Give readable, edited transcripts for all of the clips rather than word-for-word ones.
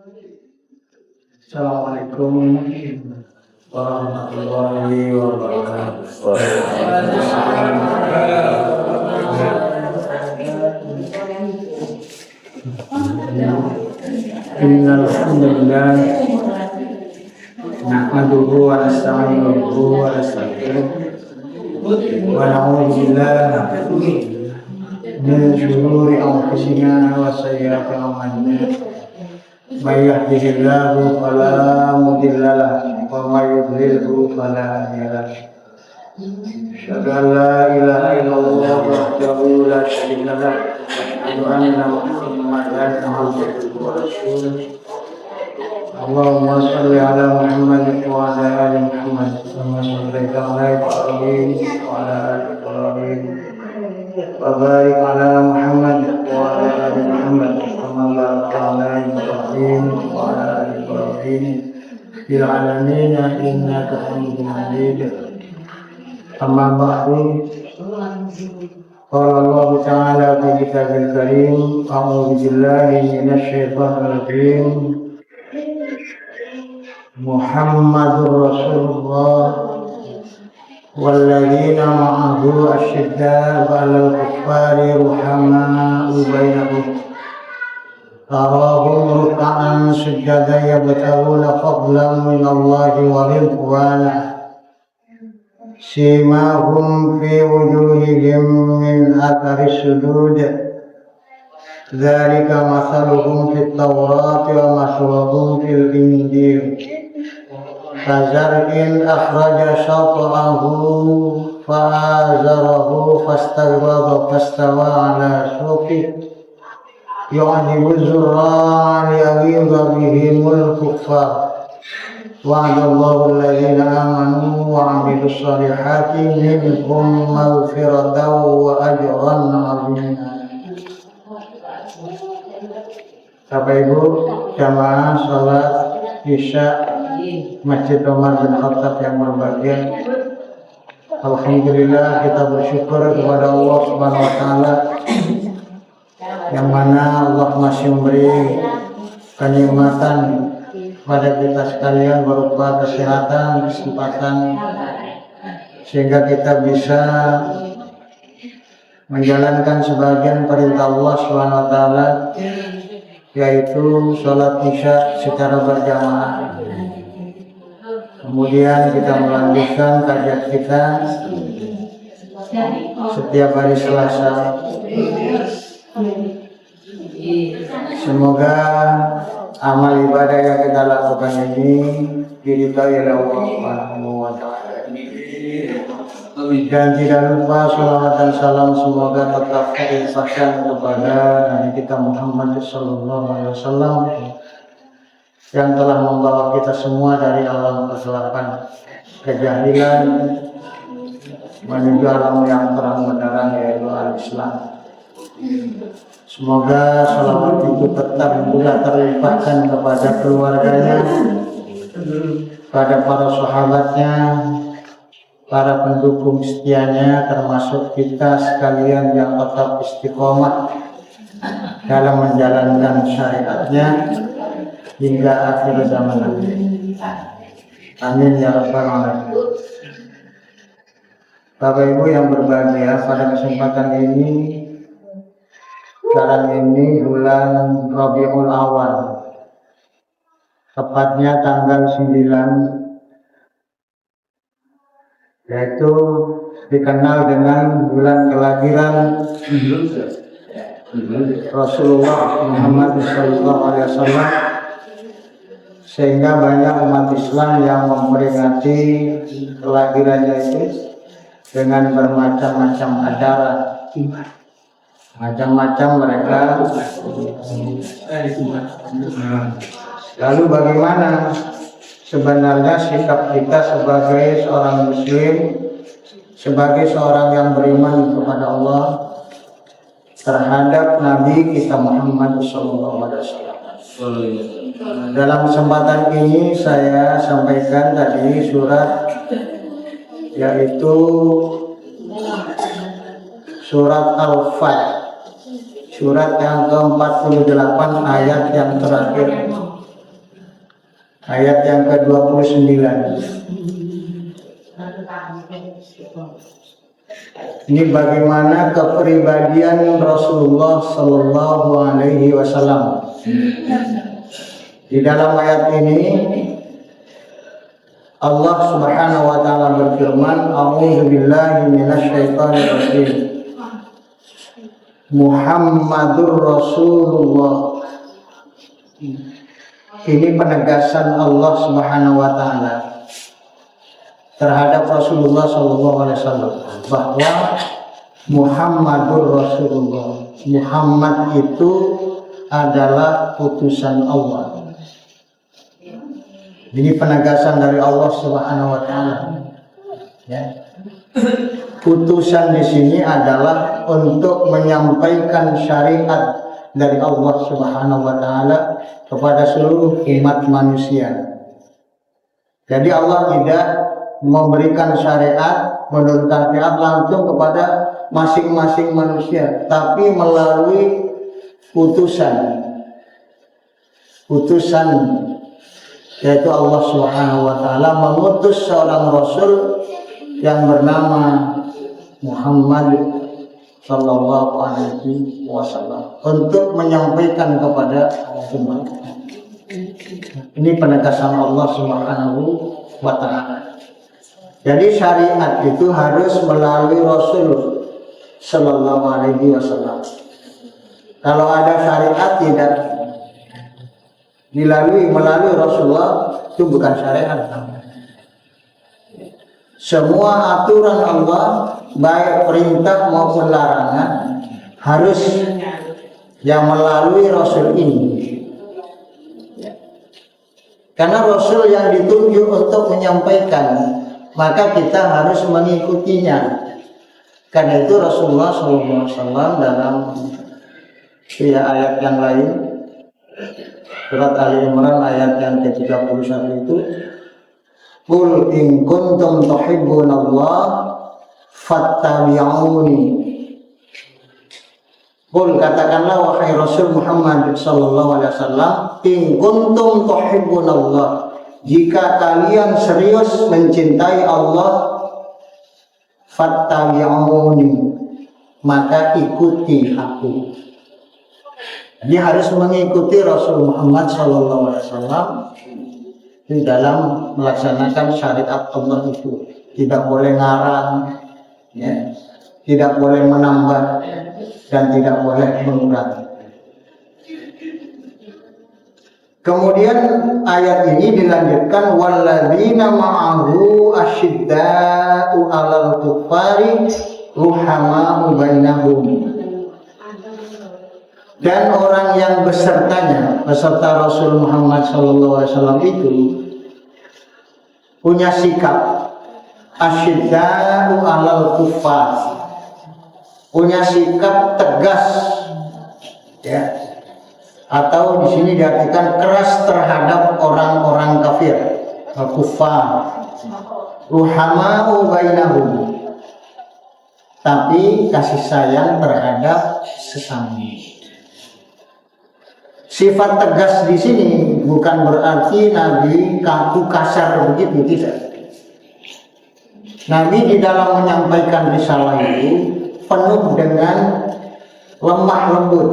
Assalamualaikum warahmatullahi wabarakatuh. Innal hamdalillah nahmaduhu wa nasta'inuhu wa nastaghfiruh wa na'udzu billahi min shururi anfusina wa sayyiati a'malina. May yahdihillahu fala mudilla lahu wa may yudlilhu fala hadiya lahu. Asyhadu an la ilaha illallah wahdahu la syarika lahu wa asyhadu anna Muhammadan abduhu wa rasuluh. Allahumma shalli ala Muhammad wa ala ali Muhammad kama shallaita ala Ibrahim wa ala ali Ibrahim wa barik ala Muhammad wa ala ali Muhammad kama barakta ala Ibrahim wa ala ali Ibrahim fil alamin innaka Hamidum Majid. Amma ba'du. Qala Allah ta'ala fi kitabil karim, a'udzu billahi minasy syaithanir rajim. Muhammadur Rasulullah walladzina ma'ahu asyidda'u 'alal kuffari ruhama'u bainahum tarahum ruk'an sujjadan yabtaghuna fadlan minallahi wa ridwana simahum fi wujuhihim min atharis sujud dzalika mathaluhum fit tawrati wa mathaluhum fil injil kazar'in akhraja shat'ahu fa'azarahu fastaghlaba fastawa 'ala suqihi yu'jibu az-zurra'a liyaghiza bihimul kuffar wa'adallahu alladhina amanu wa 'amilus solihati minhum maghfiratan wa ajran 'azima. Bapak Ibu jamaah salat Isya Masjid Umar bin Khattab yang berbahagia, alhamdulillah kita bersyukur kepada Allah Subhanahu wa taala yang mana Allah masih memberi kenikmatan pada kita sekalian berupa kesehatan, kesempatan sehingga kita bisa menjalankan sebagian perintah Allah Subhanahu wa taala, yaitu sholat Isya secara berjamaah. Kemudian kita melanjutkan kajian kita setiap hari Selasa. Semoga amal ibadah yang kita lakukan ini diridhai oleh Allah Subhanahu wa taala. Dan tidak lupa salawat dan salam semoga tetap dilimpahkan kepada Nabi kita Muhammad sallallahu alaihi wasallam yang telah membawa kita semua dari alam kegelapan kejahilan menuju alam yang terang benderang, yaitu al-Islam. Semoga salawat itu tetap juga terlimpahkan kepada keluarganya, pada para sahabatnya, para pendukung setianya, termasuk kita sekalian yang tetap istiqomah dalam menjalankan syariatnya hingga akhir zaman nanti. Amin ya rabbal alamin. Bapak Ibu yang berbahagia, pada kesempatan ini, sekarang ini bulan Rabiul Awal, tepatnya tanggal 9, yaitu dikenal dengan bulan kelahiran Rasulullah Muhammad SAW, sehingga banyak umat Islam yang memperingati kelahirannya itu dengan bermacam-macam acara, macam-macam mereka. Lalu bagaimana sebenarnya sikap kita sebagai seorang muslim, sebagai seorang yang beriman kepada Allah terhadap Nabi kita Muhammad SAW? Dalam kesempatan ini saya sampaikan tadi surat, yaitu surat Al-Fat, surat yang ke-48 ayat yang terakhir. ayat yang ke-29. Ini bagaimana kepribadian Rasulullah Sallallahu Alaihi Wasallam. Di dalam ayat ini Allah Subhanahu Wa Taala berfirman, A'udzubillahi minasyaitonir rajim. Muhammadur Rasulullah. Ini penegasan Allah Subhanahu Wa Taala terhadap Rasulullah Sallallahu Alaihi Wasallam bahwa Muhammadur Rasulullah, Muhammad itu adalah utusan Allah. Ini penegasan dari Allah Subhanahu Wa Taala. Ya. Utusan di sini adalah untuk menyampaikan syariat dari Allah Subhanahu Wa Taala kepada seluruh umat manusia. Jadi Allah tidak memberikan syariat, menurunkan syariat langsung kepada masing-masing manusia, tapi melalui utusan yaitu Allah Subhanahu Wa Taala mengutus seorang Rasul yang bernama Muhammad Sallallahu Alaihi Wasallam untuk menyampaikan kepada umat. Ini penegasan Allah Subhanahu Wa Taala. Jadi syariat itu harus melalui Rasul Sallallahu Alaihi Wasallam. Kalau ada syariat tidak melalui Rasulullah, itu bukan syariat. Semua aturan Allah, baik perintah maupun larangan, harus yang melalui Rasul ini. Karena Rasul yang ditunjuk untuk menyampaikan, maka kita harus mengikutinya. Karena itu Rasulullah SAW dalam ayat yang lain, surat Ali Imran ayat yang ke-31 itu, Qul in kuntum tuhibbunallah fattabi'uni. Qul, katakanlah wahai Rasul Muhammad sallallahu alaihi wasallam, in kuntum tuhibbunallah, jika kalian serius mencintai Allah, fattabi'uni, maka ikuti aku. Jadi harus mengikuti Rasul Muhammad sallallahu alaihi wasallam di dalam melaksanakan syariat Allah itu. Tidak boleh ngarang, ya, tidak boleh menambah, dan tidak boleh mengurangi. Kemudian ayat ini dilanjutkan, walladzina ma'ahu asyidda'u 'alal kuffari ruhama'u bainahum. Dan orang yang beserta Rasul Muhammad SAW itu punya sikap asyidda'u 'alal kuffar, punya sikap tegas, ya, atau di sini diartikan keras terhadap orang-orang kafir, al-kuffar. Ruhama'u bainahum, tapi kasih sayang terhadap sesama. Sifat tegas di sini bukan berarti Nabi kaku kasar begitu, tidak. Nabi di dalam menyampaikan risalah itu penuh dengan lemah lembut.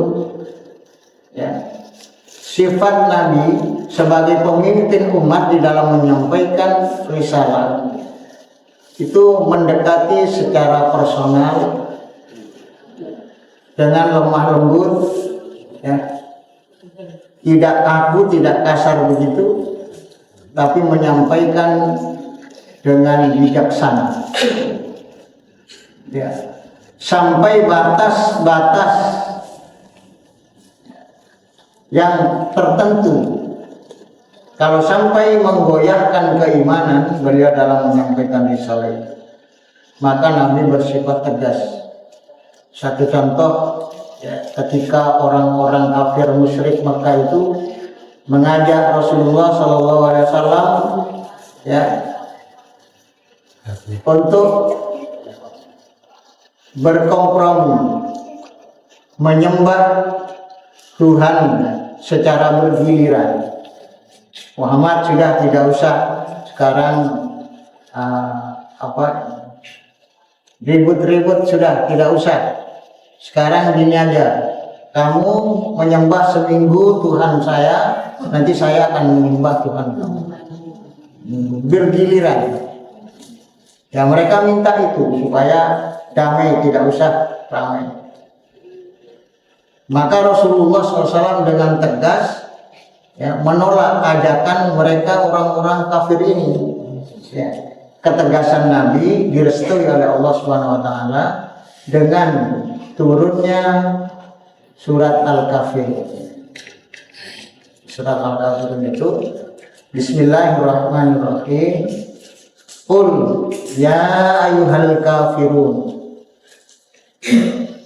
Ya. Sifat Nabi sebagai pemimpin umat di dalam menyampaikan risalah itu mendekati secara personal dengan lemah lembut, ya. Tidak kaku, tidak kasar begitu, tapi menyampaikan dengan bijaksana, ya, sampai batas-batas yang tertentu. Kalau sampai menggoyahkan keimanan beliau dalam menyampaikan risalah itu, maka Nabi bersifat tegas. Satu contoh, ya, ketika orang-orang kafir musyrik Mekah itu mengajak Rasulullah SAW, ya, untuk berkompromi, menyembah Tuhan secara bergiliran. Muhammad sudah tidak usah sekarang ribut-ribut, sudah tidak usah. Sekarang gini aja, kamu menyembah seminggu Tuhan saya, nanti saya akan menyembah Tuhan kamu. Bergiliran. Ya, mereka minta itu supaya damai, tidak usah ramai. Maka Rasulullah SAW dengan tegas menolak ajakan mereka orang-orang kafir ini. Ya, ketegasan Nabi direstui oleh Allah Subhanahu wa taala dengan turunnya surat Al-Kafir. Surat Al-Kafir itu Bismillahirrahmanirrahim. Qul ya ayyuhal kafirun.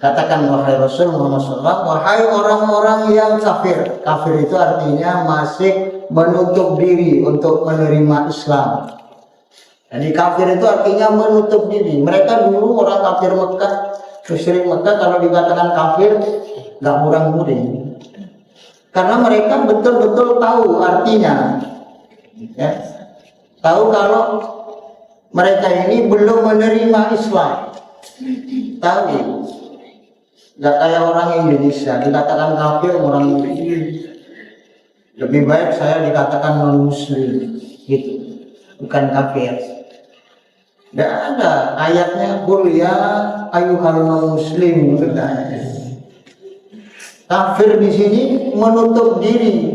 Katakan wahai Rasul Muhammad SAW, wahai orang-orang yang kafir. Kafir itu artinya masih menutup diri untuk menerima Islam. Jadi kafir itu artinya menutup diri. Mereka dulu orang kafir Mekah, musyrik Mekah, kalau dikatakan kafir nggak murang-muring. Karena mereka betul-betul tahu artinya. Ya. Tahu kalau mereka ini belum menerima Islam. Tahu. Nggak kayak orang Indonesia, dikatakan kafir orang Indonesia. Lebih baik saya dikatakan non-muslim, gitu, bukan kafir. Nggak ada ayatnya qul ya ayyuhal non-muslim. Kafir di sini menutup diri,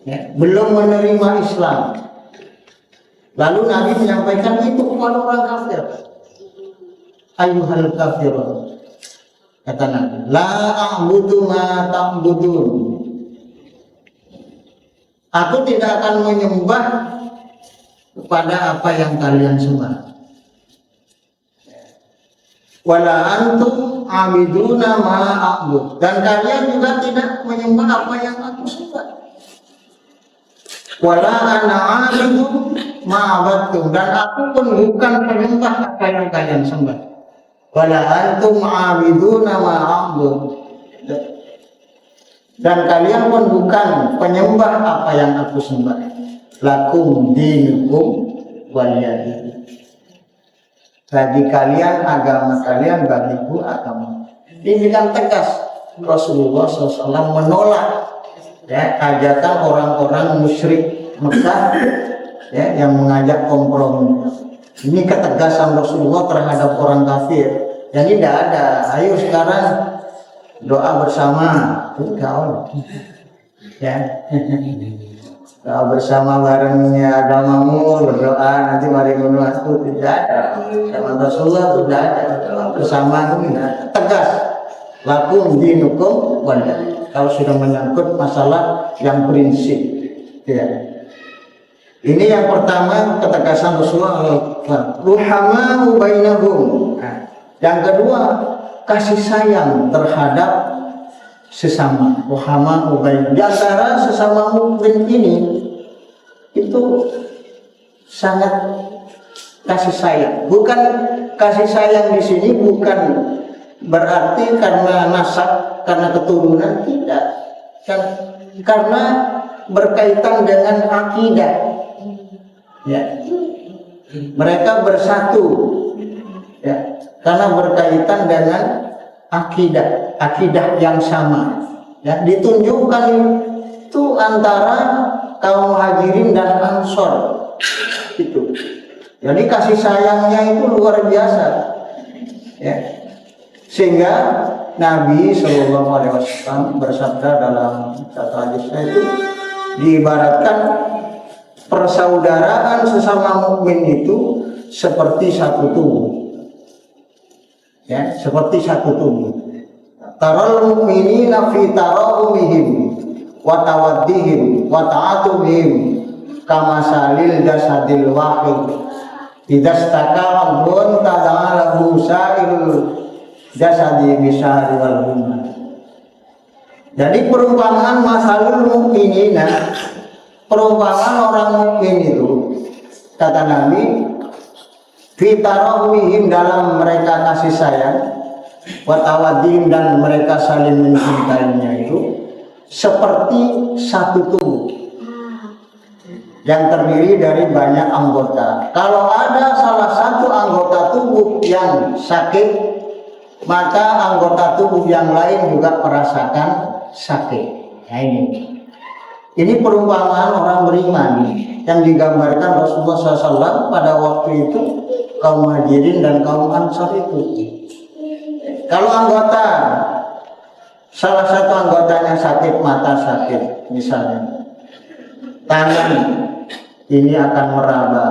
ya, belum menerima Islam. Lalu Nabi menyampaikan itu kepada orang kafir. Ayyuhal kafirun. Kata Nabi, la a'budu ma ta'budun. Aku tidak akan menyembah kepada apa yang kalian sembah. Wala antum abiduna ma a'bud. Dan kalian juga tidak menyembah apa yang aku sembah. Wala ana abidu ma abadtum. Dan aku pun bukan penyembah apa yang kalian sembah. Wala antum abiduna ma a'bud. Dan kalian pun bukan penyembah apa yang aku sembah. Lakum dinukum waliyadin. Bagi kalian agama kalian, bagiku agama. Ini kan tegas Rasulullah SAW menolak ajakan orang-orang musyrik Mekah yang mengajak kompromi. Ini ketegasan Rasulullah terhadap orang kafir. Jadi tidak ada. Ayo sekarang doa bersama. Ya. Doa bersama barengnya agamamu, berdoa nanti mari menulis itu tidak ada. Zaman Rasulullah tidak ada. Bersama itu tegas. Lakum dinukum waliyadin. Kalau sudah menyangkut masalah yang prinsip, ya. Ini yang pertama ketegasan Rasulullah. Ruhama'u bainahum. Yang kedua, kasih sayang terhadap sesama. Ruhama'u bainahum. Di antara sesama mukmin ini itu sangat kasih sayang. Bukan kasih sayang di sini bukan berarti karena nasab, karena keturunan, tidak. Karena berkaitan dengan akidah. Ya, mereka bersatu, ya, karena berkaitan dengan akidah yang sama. Ya, ditunjukkan itu antara kaum Muhajirin dan Ansor itu. Jadi kasih sayangnya itu luar biasa. Ya, sehingga Nabi SAW bersabda dalam satu hadisnya itu diibaratkan persaudaraan sesama mukmin itu seperti satu tubuh. Ya, seperti satu tubuh. Taral mu'minina fi tarahumihim wa tawaddihim wa ta'atubihim kama salil jasadil wahid. Idastaka abun tada'ala busairul jasadi bisari wal humma. Jadi perumpamaan masalul mu'minina, perumpamaan orang mukmin itu, kata Nabi, fitarahwihim dalam mereka kasih sayang, watawadim dan mereka saling mencintainya itu seperti satu tubuh. yang terdiri dari banyak anggota. Kalau ada salah satu anggota tubuh yang sakit, maka anggota tubuh yang lain juga merasakan sakit. Nah, ini perumpamaan orang beriman yang digambarkan Rasulullah SAW pada waktu itu kaum Muhajirin dan kaum Ansor itu. Kalau salah satu anggotanya sakit, mata sakit misalnya, tangan ini akan meraba,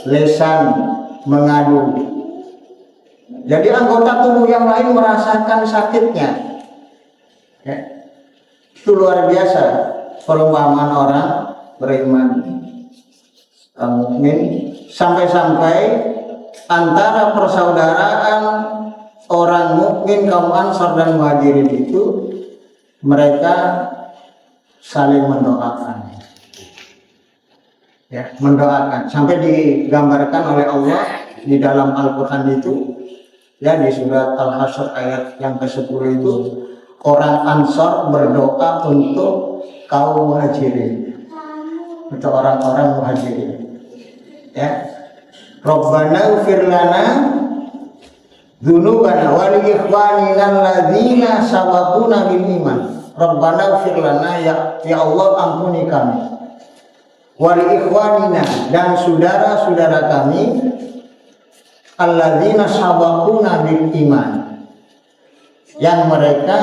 lesan mengadu. Jadi anggota tubuh yang lain merasakan sakitnya. Ya. Itu luar biasa perumpamaan orang beriman. Mukmin sampai-sampai antara persaudaraan orang mukmin kaum Ansor dan Muhajirin itu mereka saling mendoakan. Ya, mendoakan sampai digambarkan oleh Allah di dalam Al-Qur'an itu, ya, di surat Al-Hasyr ayat yang ke-10 itu, orang Ansor berdoa untuk kaum Muhajirin, untuk orang-orang Muhajirin. Ya, Rabbana ighfir lana dzunubana wa li ikhwanina alladzina sabaquna bil iman. Rabbana ighfir lana, ya Allah ampuni kami, wa li ikhwanina, dan saudara-saudara kami, alladzina sabaquna bil iman, yang mereka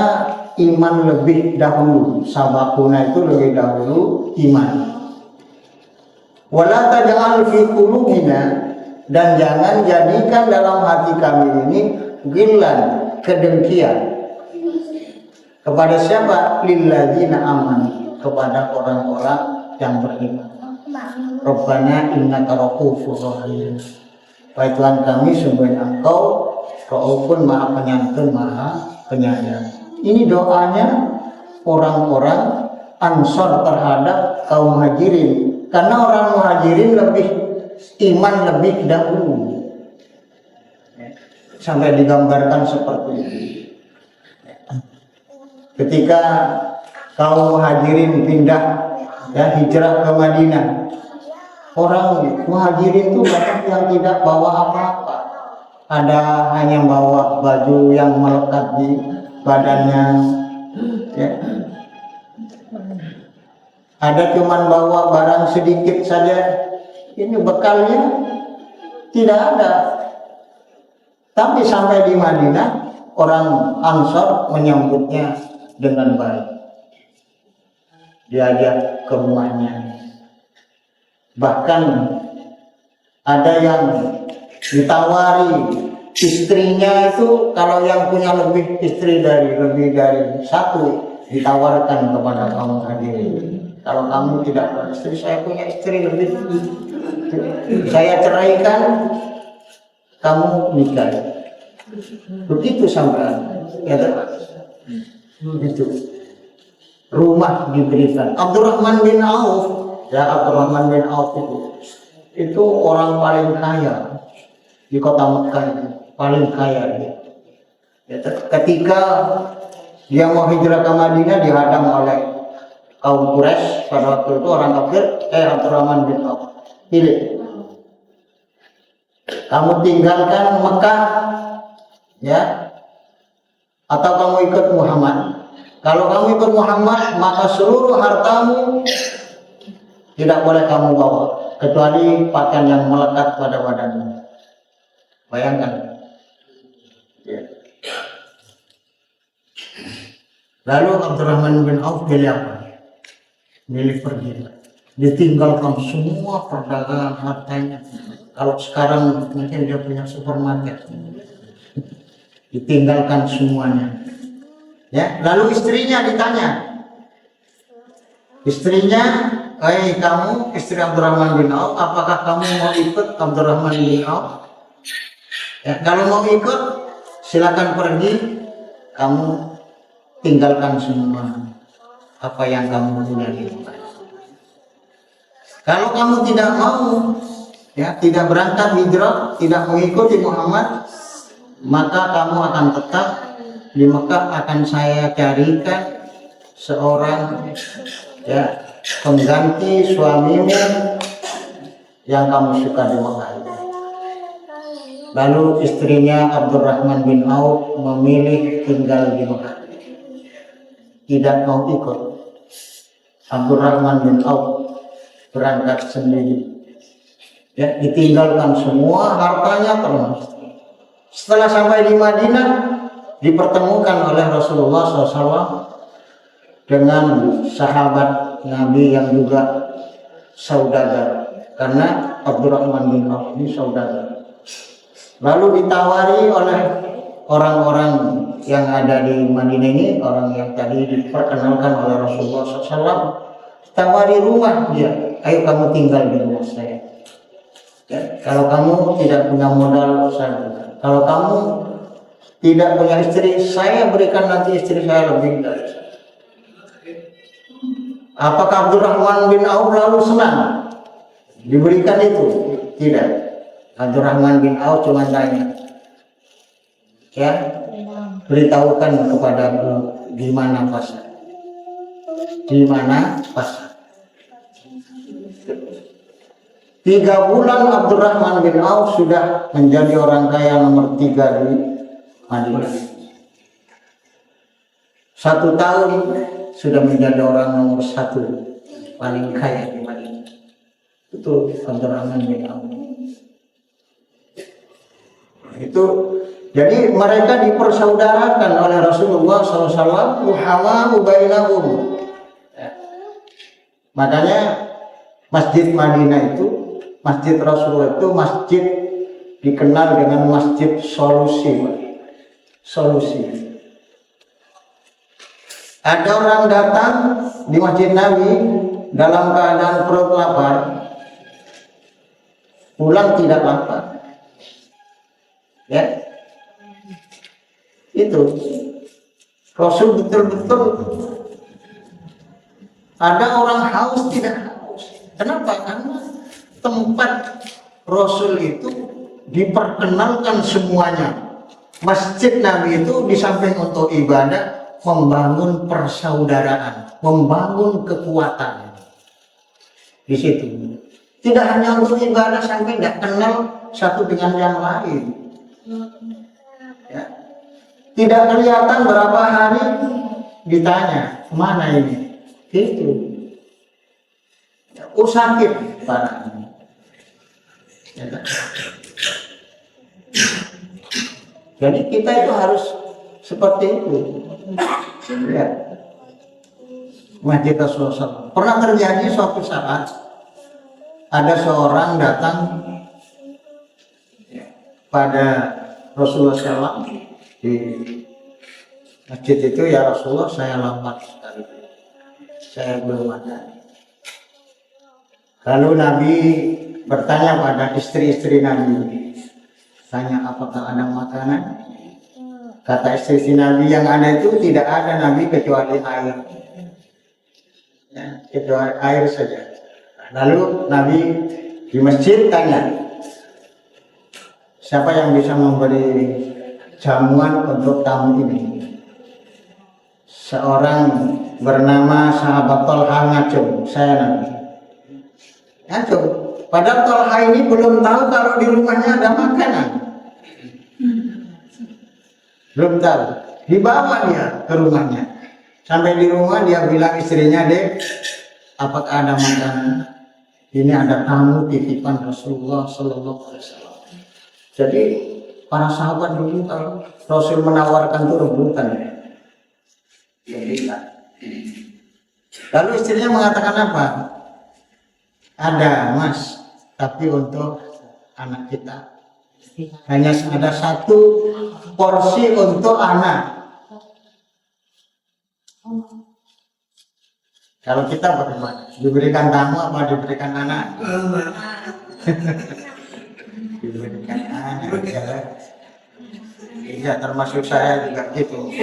iman lebih dahulu. Sabaquna itu lebih dahulu iman. Wala taj'al fi qulubina, dan jangan jadikan dalam hati kami ini ghillan, kedengkian. Kepada siapa? Lilladzina amanu, kepada orang-orang yang beriman. Rabbana innaka ra'ufur rahim. Wahai Tuhan kami, sungguhnya Engkau Ra'ufun, Maha Penyantun, Maha Penyayang. Ini doanya orang-orang Ansor terhadap kaum Muhajirin. Karena orang Muhajirin lebih iman lebih dahulu. Sampai digambarkan seperti itu. Ketika kaum Muhajirin pindah, ya, hijrah ke Madinah, orang Muhajirin itu banyak yang tidak bawa apa-apa. Ada hanya bawa baju yang melekat di badannya, ya. Ada cuman bawa barang sedikit saja. Ini bekalnya tidak ada. Tapi sampai di Madinah, orang Ansor menyambutnya dengan baik. Diajak ke rumahnya. Bahkan ada yang ditawari istrinya itu, kalau yang punya lebih dari satu, ditawarkan kepada kaum hadirin. Kalau kamu tidak beristri, saya punya istri lebih, saya ceraikan, kamu nikah. Begitu sampai, ya, begitu. Rumah diberikan. Abdurrahman bin Auf, ya, Abdurrahman bin Auf itu orang paling kaya di kota Mekah, itu paling kaya dia. Ya, ketika dia mau hijrah ke Madinah, dihadang oleh kaum Quraisy pada waktu itu, orang kafir. Abdurrahman bin Auf, pilih, kamu tinggalkan Mekah, ya, atau kamu ikut Muhammad. Kalau kamu ikut Muhammad, maka seluruh hartamu tidak boleh kamu bawa, kecuali pakaian yang melekat pada badanmu. Bayangkan, ya. Lalu Abdurrahman bin Auf pilih apa? Milih pergi. Ditinggalkan semua perdagangan hartanya. Kalau sekarang mungkin dia punya supermarket. Ditinggalkan semuanya. Ya, lalu istrinya ditanya. Istrinya, kamu istri Abdurrahman bin Auf, apakah kamu mau ikut Abdurrahman bin Auf? Ya, kalau mau ikut, silakan pergi. Kamu tinggalkan semua apa yang kamu punya di rumah. Kalau kamu tidak mau, ya, tidak berangkat hijrah, tidak mengikuti Muhammad, maka kamu akan tetap di Mekah. Akan saya carikan seorang, ya, pengganti suamimu yang kamu suka di Mekah. Lalu istrinya Abdurrahman bin Auf memilih tinggal di Mekah, tidak mau ikut. Abdurrahman bin Auf berangkat sendiri, ya, ditinggalkan semua hartanya termasuk. Setelah sampai di Madinah, dipertemukan oleh Rasulullah SAW dengan sahabat Nabi yang juga saudagar, karena Abdurrahman bin Auf ini saudagar. Lalu ditawari oleh orang-orang yang ada di Madinah ini, orang yang tadi diperkenalkan oleh Rasulullah SAW, tawari rumah dia, ayo kamu tinggal di rumah saya. Ya, kalau kamu tidak punya modal, saya berikan. Kalau kamu tidak punya istri, saya berikan nanti istri saya lebih dari saya. Apakah Abdurrahman bin Auf lalu senang diberikan itu? Tidak. Abdurrahman bin Auf cuma tanya, ya, beritahukan kepadaku di mana pasar, di mana pasar. 3 bulan Abdurrahman bin Auf sudah menjadi orang kaya nomor 3 di Madinah. 1 tahun sudah menjadi orang nomor 1 paling kaya di Madinah. Itu Abdurrahman bin Auf. Itu jadi mereka dipersaudarakan oleh Rasulullah SAW. Muhammad bainahum. Makanya Masjid Madinah itu, Masjid Rasulullah itu masjid dikenal dengan masjid solusi. Solusi. Ada orang datang di Masjid Nabi dalam keadaan perut lapar, pulang tidak lapar. Ya, itu Rasul betul-betul. Ada orang haus tidak haus. Kenapa? Karena tempat Rasul itu diperkenalkan semuanya. Masjid Nabi itu di samping untuk ibadah, membangun persaudaraan, membangun kekuatan. Di situ tidak hanya untuk ibadah, sampai tidak kenal satu dengan yang lain. Ya. Tidak kelihatan berapa hari, ditanya kemana ini, itu sakit parah. Ya. Jadi kita itu harus seperti itu. Ya. Masjid Rasulullah. Pernah terjadi suatu saat ada seorang datang pada Rasulullah SAW di masjid itu, ya Rasulullah, saya lapar sekali, saya belum makan. Lalu Nabi bertanya pada istri-istri Nabi, tanya apakah ada makanan? Kata istri-istri Nabi, yang ada itu tidak ada Nabi kecuali air, ya, kecuali air saja. Lalu Nabi di masjid tanya, siapa yang bisa memberi jamuan untuk tamu ini? Seorang bernama sahabat Tolha ngacung, saya Nabi. Ngacung. Padahal Tolha ini belum tahu kalau di rumahnya ada makanan. Belum tahu. Dibawa dia ke rumahnya. Sampai di rumah dia bilang istrinya, Dek, apakah ada makanan? Ini ada tamu titipan Rasulullah Sallallahu Alaihi Wasallam. Jadi para sahabat dulu kalau Rasul menawarkan itu rebutan. Lalu istrinya mengatakan apa? Ada Mas, tapi untuk anak kita hanya ada 1 porsi untuk anak. Kalau kita bagaimana? Diberikan tamu apa diberikan anak? Diberikan anak. Iya, termasuk saya juga gitu.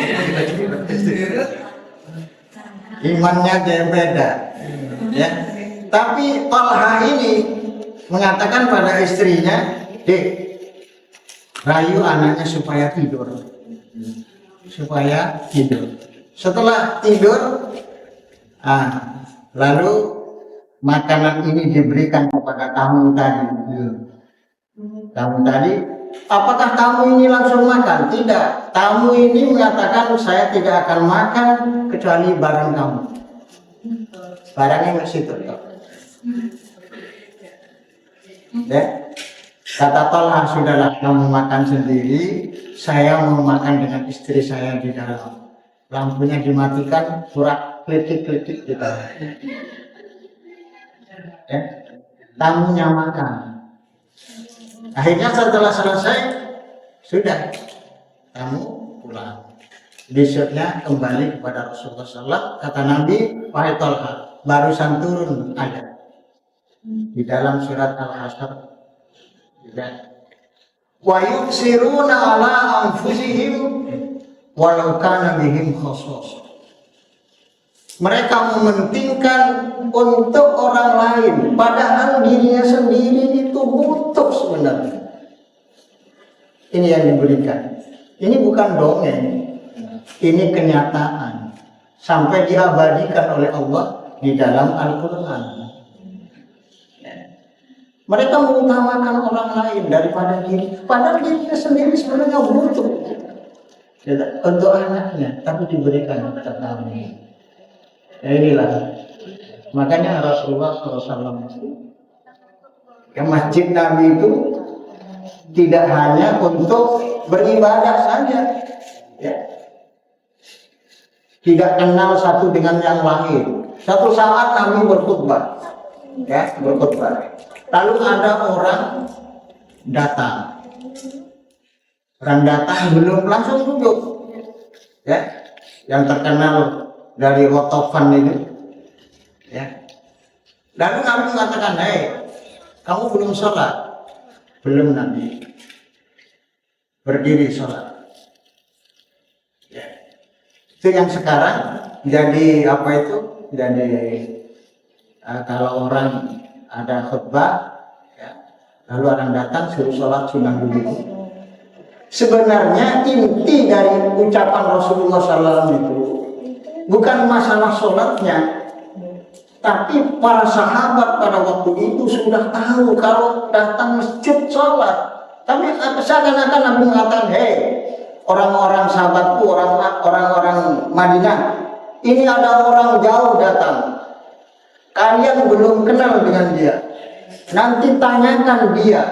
Imannya dia beda, ya. Tapi Tolha ini mengatakan pada istrinya, Dek, rayu anaknya supaya tidur, supaya tidur. Setelah tidur, lalu makanan ini diberikan kepada tamu tadi. Tamu tadi, apakah tamu ini langsung makan? Tidak. Tamu ini mengatakan saya tidak akan makan kecuali barang kamu. Barangnya masih tetap. Ya. Kata Talha, sudahlah kamu makan sendiri, saya mau makan dengan istri saya di dalam. Lampunya dimatikan, surat kletik-kletik di dalam. Ya. Tamunya makan. Akhirnya setelah selesai, sudah tamu pulang. Besoknya kembali kepada Rasulullah SAW. Kata Nabi, wahai Talha, barusan turun ayat di dalam surat Al-Hasyr. Wa yusiruna ala anfusihim walau kana bihim khassas. Mereka mementingkan untuk orang lain, padahal dirinya sendiri itu butuh sebenarnya. Ini yang diberikan. Ini bukan dongeng, ini kenyataan. Sampai diabadikan oleh Allah di dalam Al-Quran. Mereka mengutamakan orang lain daripada diri, padahal dirinya sendiri sebenarnya butuh untuk anaknya, tapi diberikan tetangga. Ya inilah, makanya Rasulullah SAW ke masjid Nabi itu tidak hanya untuk beribadah saja, ya. Tidak kenal satu dengan yang lain. Satu saat Nabi berkhutbah, ya, berkhutbah. Lalu ada orang datang. Orang datang belum langsung duduk, ya. Yang terkenal dari Rotofan itu, ya. Lalu Nabi mengatakan, hei, kamu belum sholat? Belum, Nabi. Berdiri sholat. Ya. Itu yang sekarang jadi apa itu? Jadi kalau orang ada khutbah, ya, lalu orang datang suruh sholat sunnah dulu. Sebenarnya inti dari ucapan Rasulullah SAW itu bukan masalah sholatnya, tapi para sahabat pada waktu itu sudah tahu kalau datang masjid sholat. Tapi seakan-akan Nabi mengatakan, hei orang-orang sahabatku, orang-orang Madinah, ini ada orang jauh datang, kalian belum kenal dengan dia, nanti tanyakan dia,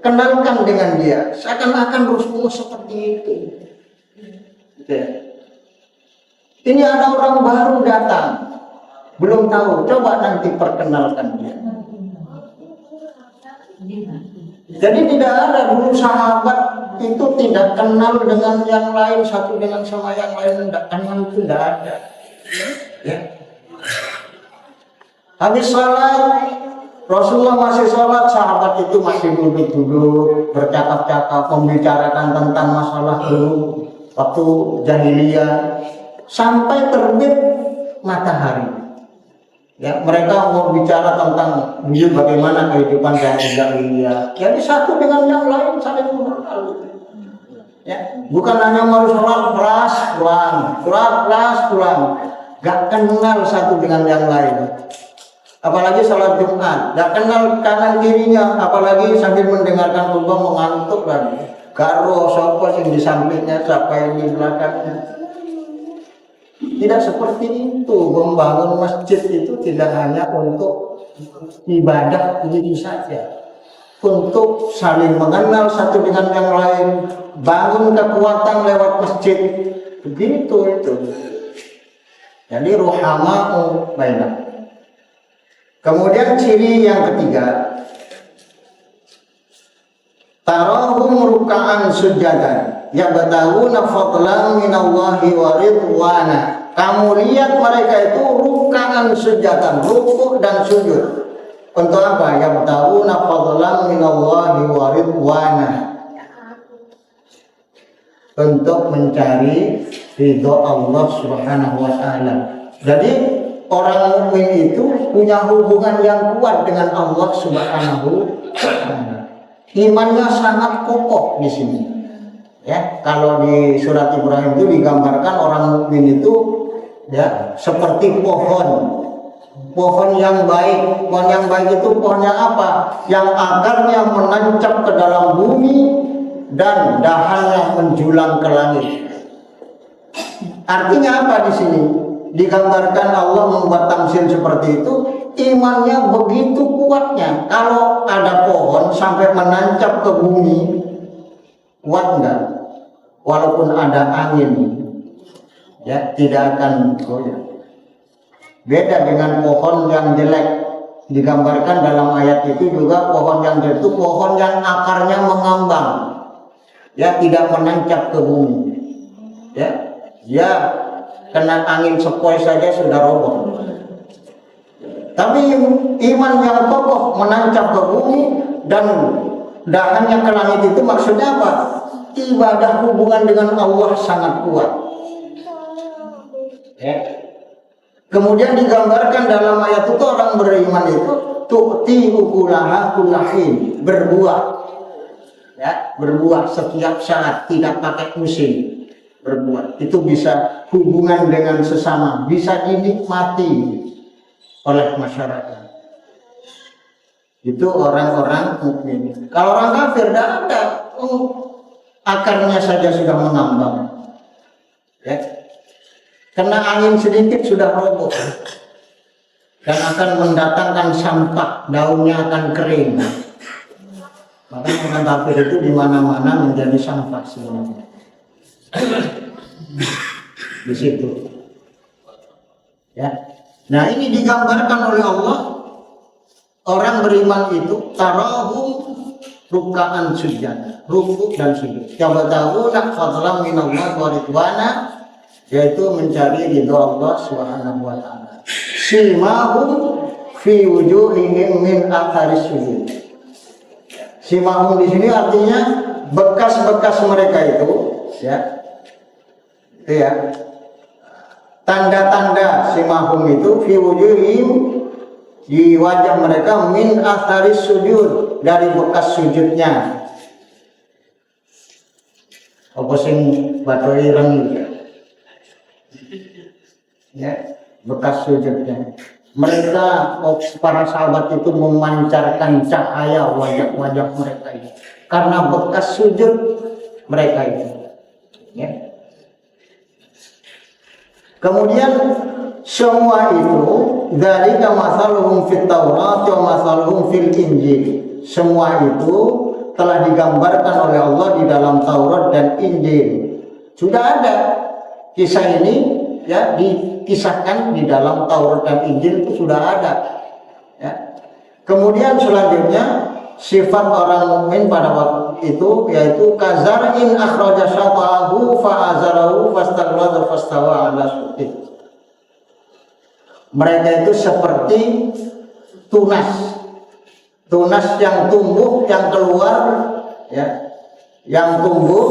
kenalkan dengan dia. Seakan-akan Rasulullah seperti itu. Ini ada orang baru datang, belum tahu, coba nanti perkenalkan dia. Jadi tidak ada dulu sahabat itu tidak kenal dengan yang lain, satu dengan sama yang lain, tidak kenal, itu tidak ada. Ya. Habis sholat, Rasulullah masih sholat, sahabat itu masih duduk-duduk, bercakap-cakap, membicarakan tentang masalah dulu waktu jahiliyah. Sampai terbit matahari, ya, mereka mau bicara tentang bagaimana kehidupan jahiliyah. Jadi satu dengan yang lain saling mengenal, ya, bukan hanya mau sholat kelas pulang, gak kenal satu dengan yang lain. Apalagi sholat Jumat, gak kenal kanan kirinya, apalagi sambil mendengarkan khutbah mengantuk lagi. Karo siapa yang di sampingnya, siapa yang di belakangnya. Tidak seperti itu. Membangun masjid itu tidak hanya untuk ibadah itu saja, untuk saling mengenal satu dengan yang lain, bangun kekuatan lewat masjid, begitu itu. Jadi ruhama'u bainah. Kemudian ciri yang ketiga, tarahum ruka'an sujadan yabtaguna fadlan minallahi wa ridwana. Kamu lihat mereka itu ruka'an sujadan, rukuk dan sujud. Untuk apa? Yabtaguna fadlan minallahi wa ridwana. Untuk mencari ridho Allah Subhanahu wa taala. Jadi orang mukmin itu punya hubungan yang kuat dengan Allah Subhanahu wa taala. Imannya sangat kokoh di sini. Ya, kalau di surat Ibrahim itu digambarkan orang mukmin itu, ya, seperti pohon Pohon yang baik. Pohon yang baik itu pohon yang apa? Yang akarnya menancap ke dalam bumi dan dahannya menjulang ke langit. Artinya apa di sini? Digambarkan Allah membuat tamsil seperti itu, imannya begitu kuatnya. Kalau ada pohon sampai menancap ke bumi, kuat enggak? Walaupun ada angin, ya tidak akan goyah. Beda dengan pohon yang jelek. Digambarkan dalam ayat itu juga pohon yang jelek itu pohon yang akarnya mengambang, ya tidak menancap ke bumi, ya kena angin sepoi saja sudah roboh. Tapi iman yang kokoh menancap ke bumi dan dahannya ke langit itu maksudnya apa? Ibadah hubungan dengan Allah sangat kuat. Ya. Kemudian digambarkan dalam ayat itu orang beriman itu tu'ti ukulaha kullahin, berbuah. Ya, berbuah setiap saat, tidak pakai musim. Berbuah. Itu bisa hubungan dengan sesama, bisa dinikmati oleh masyarakat. Itu orang-orang mukmin. Kalau orang kafir tidak ada, akarnya saja sudah mengambang. Ya. Kena angin sedikit sudah roboh dan akan mendatangkan sampah, daunnya akan kering. Maka orang kafir itu di mana-mana menjadi sampah sebenarnya. Di situ. Ya. Nah, ini digambarkan oleh Allah. Orang beriman itu tarahum ruk'an sujud, rukuk dan sujud. Yabtaguna fadlan minallahi wa ridwana, yaitu mencari ridho Allah Subhanahu wa taala. Simahum fi wujuhihim min atharis sujud. Simahum di sini artinya bekas-bekas mereka itu, ya. Itu ya. Tanda-tanda simahum itu fi wujuhihim, di wajah mereka, min atharis sujud, dari bekas sujudnya. Apa sing batu ireng, ya, bekas sujudnya. Mereka, para sahabat itu memancarkan cahaya wajah-wajah mereka itu karena bekas sujud mereka itu, ya. Kemudian semua itu dari masaluhum fit Taurat wa masaluhum fil Injil, semua itu telah digambarkan oleh Allah di dalam Taurat dan Injil. Sudah ada kisah ini, ya, dikisahkan di dalam Taurat dan Injil, itu sudah ada, ya. Kemudian selanjutnya sifat orang mukmin pada waktu itu yaitu kazar'in akhraja syata'ahu fa'azarahu fastaghlada fastawa 'ala suqih. Mereka itu seperti tunas yang tumbuh, yang keluar, ya, yang tumbuh,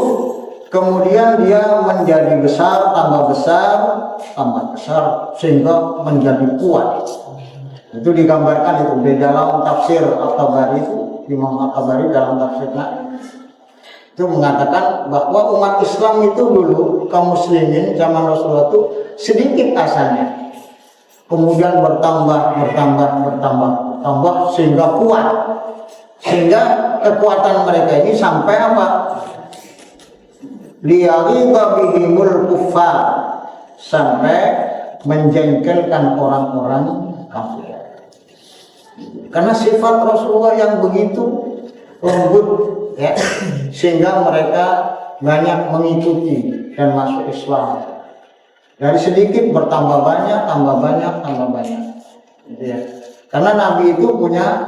kemudian dia menjadi besar, tambah besar, sehingga menjadi kuat. Itu digambarkan itu di dalam tafsir At-Tabari itu, Imam At-Tabari dalam tafsirnya itu mengatakan bahwa umat Islam itu dulu, kaum muslimin zaman Rasulullah itu sedikit asalnya, kemudian bertambah sehingga kuat, sehingga kekuatan mereka ini sampai apa? Liyaghiba bihimul kuffar, sampai menjengkelkan orang-orang kafir. Karena sifat Rasulullah yang begitu lembut, ya, sehingga mereka banyak mengikuti dan masuk Islam. Dari sedikit bertambah banyak, gitu ya. Karena Nabi itu punya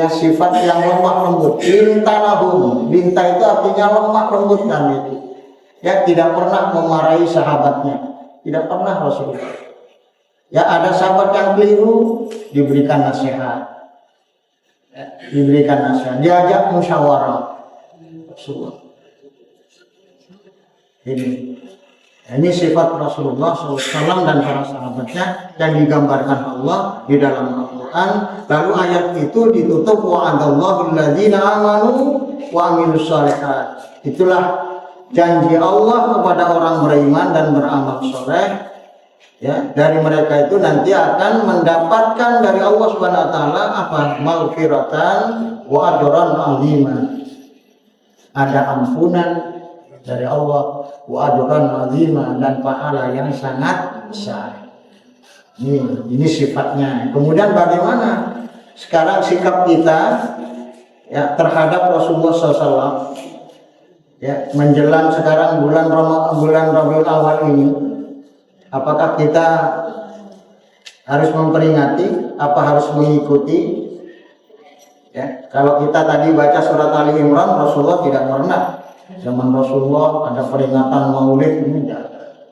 sifat yang lemah lembut. Binta itu artinya lemah lembut, Nabi itu. Ya, tidak pernah memarahi sahabatnya, tidak pernah Rasulullah. Ya, ada sahabat yang keliru, diberikan nasihat, ya, diajak musyawarah. Rasulullah. Ini sifat Rasulullah SAW dan para sahabatnya yang digambarkan Allah di dalam Al-Quran. Lalu ayat itu ditutup wa'adallahu alladzina amanu wa amilus shalihat. Itulah janji Allah kepada orang beriman dan beramal soleh, Ya, dari mereka itu nanti akan mendapatkan dari Allah Subhanahu wa taala apa? Maghfiratan wa ajran azima. Ada ampunan dari Allah, wa ajran azima, dan pahala yang sangat besar. Ini sifatnya. Kemudian bagaimana sekarang sikap kita ya terhadap Rasulullah SAW? Ya, menjelang sekarang bulan Rabiul Awal ini, apakah kita harus memperingati, apa harus mengikuti? Ya, kalau kita tadi baca surat Ali Imran, Rasulullah tidak pernah. Zaman Rasulullah ada peringatan Maulid ini,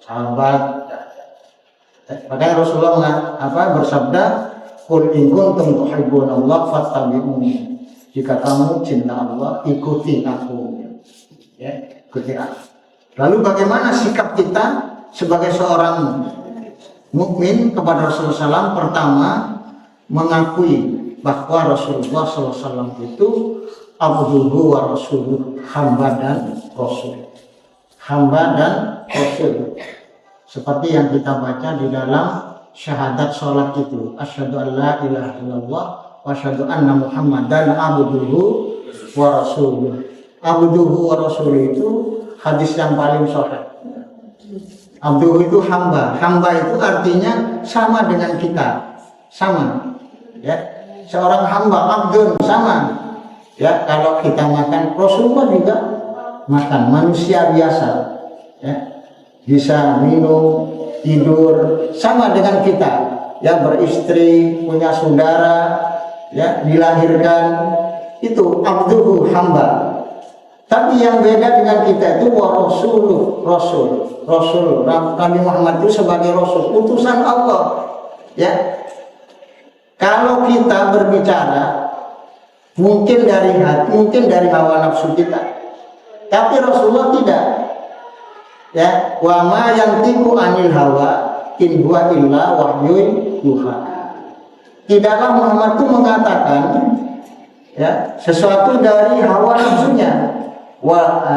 sahabat. Makanya Rasulullah bersabda, "Qul in kuntum tuhibbunallah fattabi'uni." Jika kamu cinta Allah, ikuti aku. Ya, ikuti aku. Lalu bagaimana sikap kita sebagai seorang mukmin kepada Rasulullah SAW? Pertama, mengakui bahwa Rasulullah SAW itu abduhu wa rasuluh, hamba dan rasul. Hamba dan rasul. Seperti yang kita baca di dalam syahadat sholat itu, asyhadu an la ilaha illallah wa asyhadu anna muhammadan abduhu wa rasuluh. Abduhu wa rasuluh itu hadis yang paling sahih. Abduhu itu hamba. Hamba itu artinya sama dengan kita, sama. Ya, seorang hamba, abdun, sama. Ya, kalau kita makan, Rasulullah juga makan, manusia biasa. Ya, bisa minum, tidur, sama dengan kita. Ya, beristri, punya saudara, ya, dilahirkan, itu abduhu, hamba. Tapi yang beda dengan kita itu rasul. Nabi Muhammad itu sebagai rasul, utusan Allah. Ya, kalau kita berbicara mungkin dari hati, mungkin dari hawa nafsu kita, tapi Rasulullah tidak. Ya, wa ma yantiqu anil hawa in huwa illa wahyun yuha. Tidaklah Muhammad itu mengatakan ya sesuatu dari hawa nafsunya.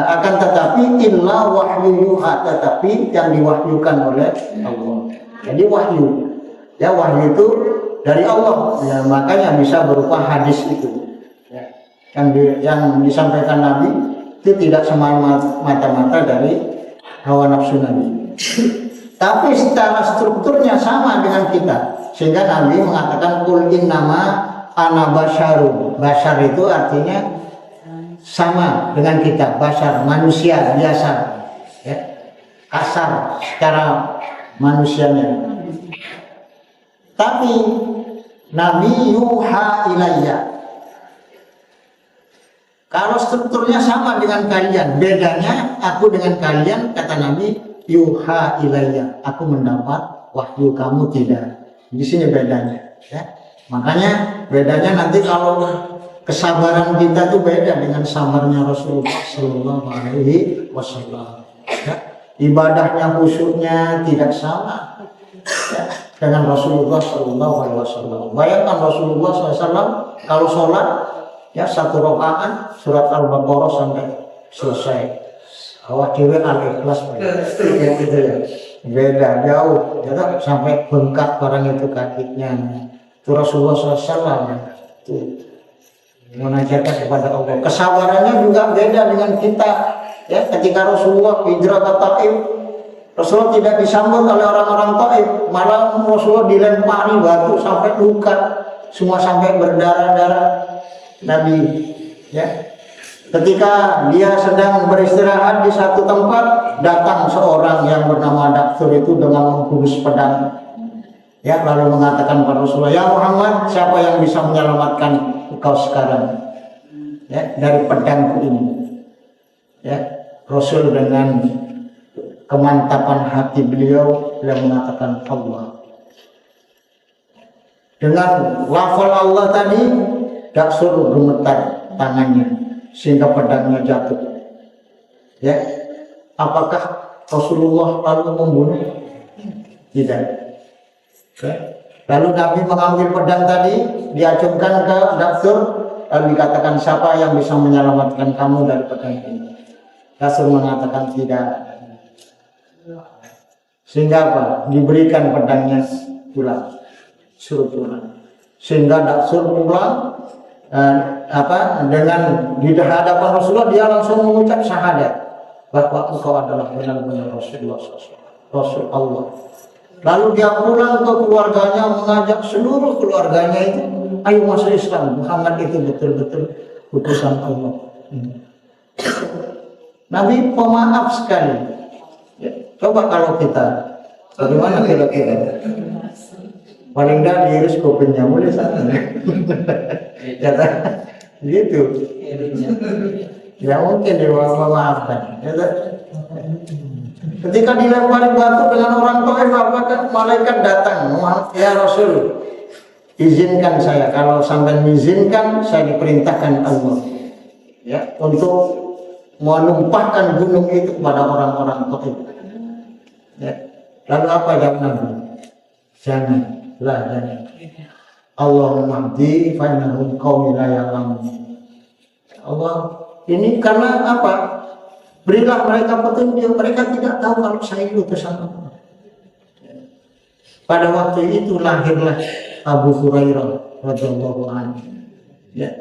Akan tetapi illa wahyu yuha, tetapi yang diwahyukan oleh Allah. Jadi wahyu, ya, wahyu itu dari Allah, ya, makanya bisa berupa hadis itu, ya, yang disampaikan Nabi itu tidak semata-mata dari hawa nafsu Nabi, tapi secara strukturnya sama dengan kita, sehingga Nabi mengatakan qul innama ana basyarun. Basyar itu artinya sama dengan kita, basyar, manusia biasa, ya, kasar secara manusianya. Tapi Nabi yuha ilayya. Kalau strukturnya sama dengan kalian, bedanya aku dengan kalian, kata Nabi, yuha ilayya, aku mendapat wahyu, kamu tidak. Di sini bedanya, ya. Makanya bedanya nanti kalau kesabaran kita tuh beda dengan sabarnya Rasulullah Sallallahu Alaihi Wasallam. Ya. Ibadahnya, khusyuknya tidak sama, ya, dengan Rasulullah Sallallahu Alaihi Wasallam. Bayangkan Rasulullah SAW kalau sholat, ya, satu rakaat surat Al-Baqarah sampai selesai. Awak kira Al-Ikhlas, ya, gitu ya. Beda jauh, ya, sampai bengkak barang itu kakinya. Itu Rasulullah SAW. Itu munajatkan kepada Allah. Kesabarannya juga beda dengan kita. Ya, ketika Rasulullah hijrah ke Taif, Rasulullah tidak disambut oleh orang-orang Taif, malah Rasulullah dilempari batu sampai luka, semua sampai berdarah-darah. Nabi, ya, ketika dia sedang beristirahat di satu tempat, datang seorang yang bernama Daktur itu dengan menghunus pedang. Ya, lalu mengatakan kepada Rasulullah, ya Muhammad, siapa yang bisa menyelamatkan engkau sekarang, ya, dari pedangku ini? Ya, Rasul dengan kemantapan hati beliau mengatakan Allah. Dengan lafal Allah tadi, Daktur gemetar tangannya sehingga pedangnya jatuh. Ya, apakah Rasulullah lalu membunuh? Tidak. Okay. Lalu Nabi mengambil pedang tadi, diacungkan ke Daktur, lalu dikatakan, siapa yang bisa menyelamatkan kamu dari pedang ini? Daktur mengatakan tidak. sehingga apa? Diberikan pedangnya pulang, suruh pulang, sehingga tidak suruh pulang dengan di hadapan Rasulullah dia langsung mengucap syahadat bahwa engkau adalah benar-benar Rasulullah SAW, Rasul Allah. Lalu dia pulang ke keluarganya, mengajak seluruh keluarganya itu, ayo masuk Islam, Muhammad itu betul-betul utusan Allah. Nabi pemaaf sekali. Ya, coba kalau kita, bagaimana kira-kira? Paling dah diiris kupingnya mulai sana. Kata gitu. Ya mungkin dia memaafkan. Ketika dilempari batu dengan orang Taif, apakah malaikat datang, ya Rasul, izinkan saya, kalau sampai mengizinkan saya diperintahkan Allah, ya, untuk menumpahkan gunung itu kepada orang-orang Taif. Ya. Lalu apa jawab Nabi? Janganlah, jangan. Allahumma hdi fa innahum qaumun la ya'lamun. Allah, ini karena apa? Berilah mereka petunjuk, mereka tidak tahu kalau saya utusan Allah. Pada waktu itu lahirlah Abu Hurairah radhiyallahu anhu. Ya,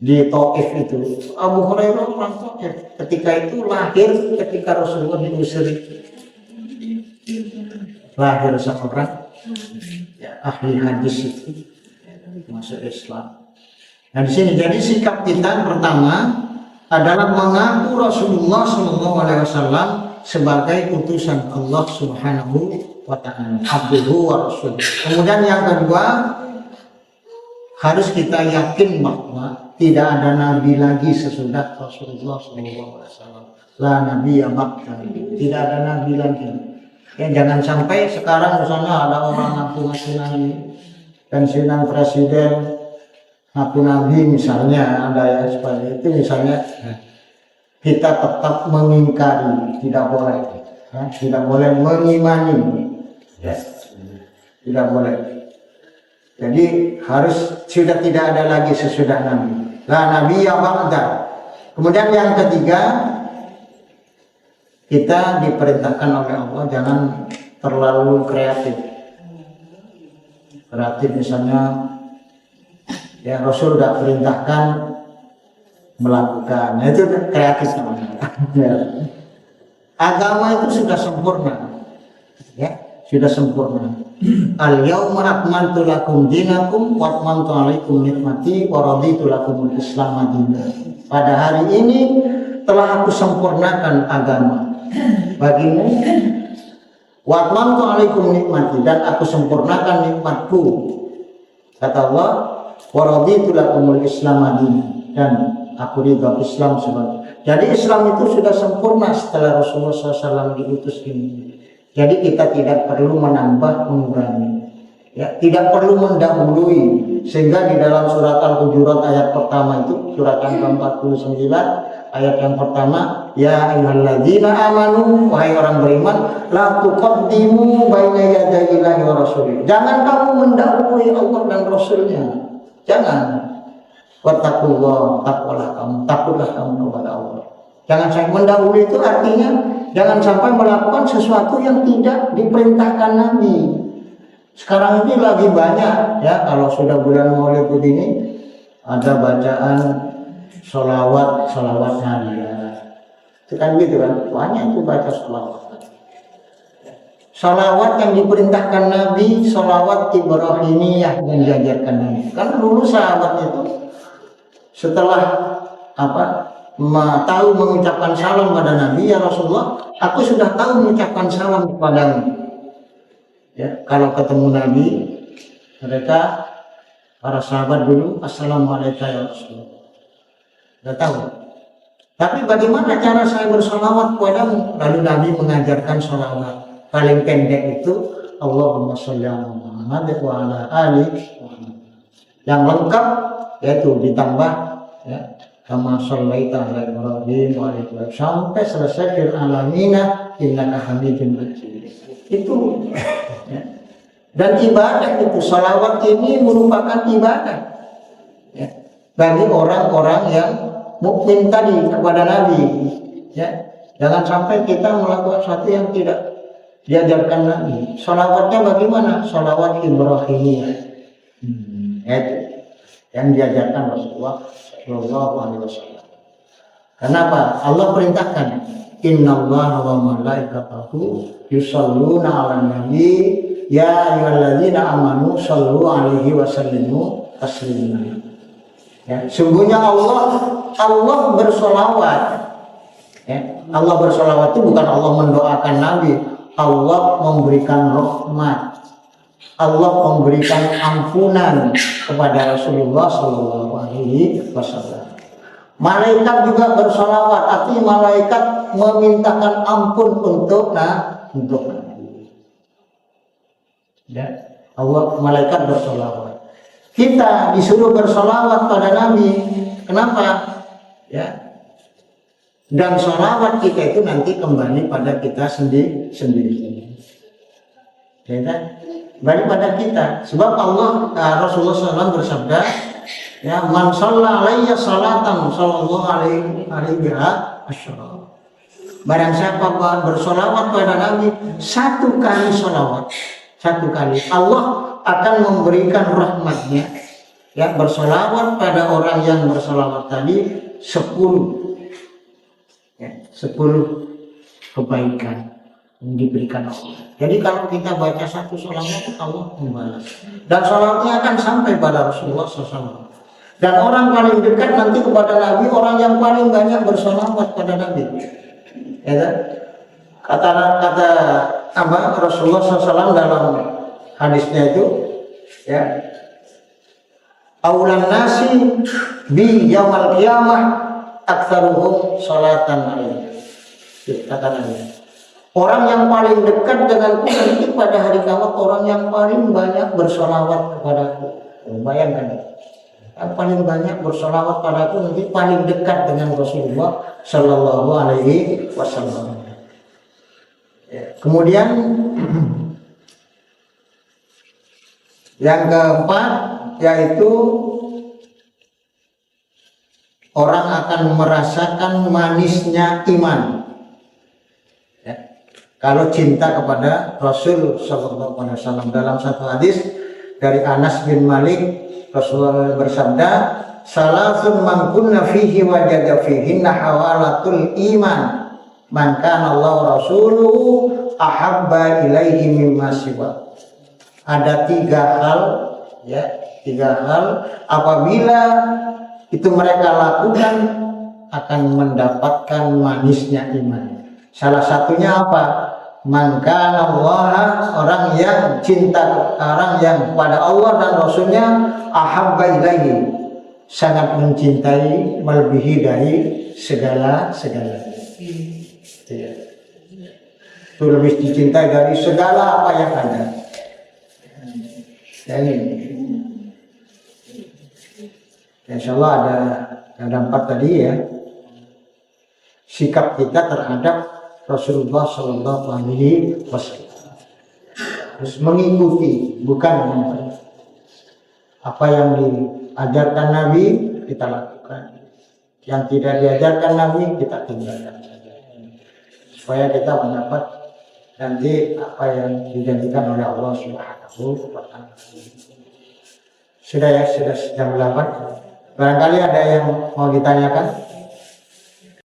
di Taif itu. Abu Hurairah orang Taif. Ketika itu lahir ketika Rasulullah diusir. Lahir seorang ahli hadis itu masuk Islam. Nah di sini jadi sikap kita pertama adalah mengaku Rasulullah SAW sebagai utusan Allah Subhanahu wa Ta'ala, abduhu wa rasul. Kemudian yang kedua, harus kita yakin bahwa tidak ada nabi lagi sesudah Rasulullah SAW. La nabi ya ba'da, tidak ada nabi lagi. Ya, jangan sampai sekarang misalnya ada orang ngaku-ngaku nabi, pensiunan presiden aku nabi misalnya, ada ya seperti itu misalnya, kita tetap mengingkari, tidak boleh, ya, tidak boleh mengimani, yes. Tidak boleh. Jadi harus sudah tidak ada lagi sesudah nabi. La nabi ya ba'da. Kemudian yang ketiga, kita diperintahkan oleh Allah jangan terlalu kreatif. Kreatif misalnya, ya Rasul sudah perintahkan melakukan, itu kreatif namanya. Agama itu sudah sempurna, ya sudah sempurna. Al yauma akmaltu lakum dinakum wa atmamtu alaikum nikmati wa raditu lakumul Islam dinan. Pada hari ini telah aku sempurnakan agama bagimu, wa atmamtu alaikum nikmati, dan aku sempurnakan nikmatku, kata Allah. Waraditu lakumul Islam dinan, dan aku ridha Islam sebagai. Jadi Islam itu sudah sempurna setelah Rasulullah SAW diutus ini. Jadi kita tidak perlu menambah, mengurangi, ya, tidak perlu mendahului. Sehingga di dalam surat Al-Hujurat ayat pertama itu, surat yang ke-49 ayat yang pertama, ya ayyuhalladzina amanu, wahai orang beriman, la tuqaddimu baina yaday Illahi wa rasulih. Jangan kamu mendahului Allah dan Rasulnya. Jangan. Wattaqullah, takutlah kamu kepada Allah. Jangan sampai mendahului, itu artinya jangan sampai melakukan sesuatu yang tidak diperintahkan Nabi. Sekarang ini lagi banyak, ya, kalau sudah bulan Maulid begini ada bacaan sholawat harian. Itu kan gitu kan, banyak itu baca sholawat. Sholawat yang diperintahkan Nabi, sholawat Ibrahimiyah yang diajarkan Nabi. Karena dulu sahabat itu setelah tahu mengucapkan salam pada Nabi, ya Rasulullah, aku sudah tahu mengucapkan salam kepadamu. Ya, kalau ketemu Nabi, mereka para sahabat dulu, assalamualaikum ya Rasulullah. Sudah tahu. Tapi bagaimana cara saya bersolawat kepadamu? Lalu Nabi mengajarkan sholawat. Paling pendek itu Allahumma sholli ala Muhammad wa ala ali Muhammad. Yang lengkap yaitu ditambah, ya, kama shallaita ala Ibrahim wa ala Ibrahim sampai selesai fil alamina innaka hamidun majid. Itu, ya. Dan ibadah itu, sholawat ini merupakan ibadah, ya, bagi orang-orang yang mukmin tadi kepada Nabi, ya. Jangan sampai kita melakukan sesuatu yang tidak diajarkan Nabi. Sholawatnya bagaimana? Sholawat Ibrahimiyah. Itu yang diajarkan Rasulullah Shallallahu Alaihi Wasallam. Kenapa? Allah perintahkan, Innallaha wa malaikatahu yusholluna 'alan nabi ya ayyuhalladzina amanu shollu 'alaihi wa sallimu taslima. Ya, sungguhnya Allah bersolawat. Ya, Allah bersolawat itu bukan Allah mendoakan Nabi, Allah memberikan rahmat, Allah memberikan ampunan kepada Rasulullah Shallallahu Alaihi Wasallam. Malaikat juga bersolawat, artinya malaikat memintakan ampun untuk Nabi. Ya, Allah malaikat bersolawat. Kita disuruh bersolawat pada Nabi. Kenapa? Ya. Dan sholawat kita itu nanti kembali pada kita sendiri. Ya kan? Kembali pada kita. Sebab Rasulullah SAW bersabda, ya, man shalla alayya salatan sallallahu alaihi wasallam. Barang siapa bersolawat pada Nabi satu kali solawat, Allah akan memberikan rahmatnya. Ya, bersolawat pada orang yang bersolawat tadi 10 kebaikan yang diberikan Allah. Jadi kalau kita baca satu sholawat, Allah membalas. Dan sholawatnya akan sampai pada Rasulullah SAW. Dan orang paling dekat nanti kepada Nabi, orang yang paling banyak bersholawat pada Nabi. Ya kan? Kata Rasulullah SAW dalam hadisnya itu, ya, aulan nasi bi yaumal qiyamah aktsaruhum sholatan alaihi. Kata Nabi, orang yang paling dekat denganku nanti pada hari kiamat, orang yang paling banyak bersolawat kepadaku. Bayangkan, yang paling banyak bersolawat padaku nanti paling dekat dengan Rasulullah Shallallahu Alaihi Wasallam. Ya. Kemudian yang keempat yaitu orang akan merasakan manisnya iman. Ya. Kalau cinta kepada Rasul Sallallahu Alaihi Wasallam. Dalam satu hadis dari Anas bin Malik, Rasulullah bersabda, salasun man kunna fihi wajada fihinna hawalatul iman, man kana Allah rasuluhu ahabba ilaihi mimma siwa. Ada 3 hal, ya, 3 hal apabila itu mereka lakukan akan mendapatkan manisnya iman. Salah satunya apa? Man kana Allah, orang yang cinta, orang yang pada Allah dan Rasulnya ahabba ilaihi, sangat mencintai, melebihi dari segala-galanya. Ya. Itu lebih dicintai dari segala apa yang ada. Ya, ini. Insya Allah ada 4 tadi, ya. Sikap kita terhadap Rasulullah Shallallahu Alaihi Wasallam. Terus mengikuti, bukan mengikuti. Apa yang diajarkan Nabi kita lakukan, yang tidak diajarkan Nabi kita tinggalkan, supaya kita mendapat nanti apa yang dijanjikan oleh Allah Subhanahu wa Ta'ala. Sudah ya, sudah jam 8. Barangkali ada yang mau ditanyakan.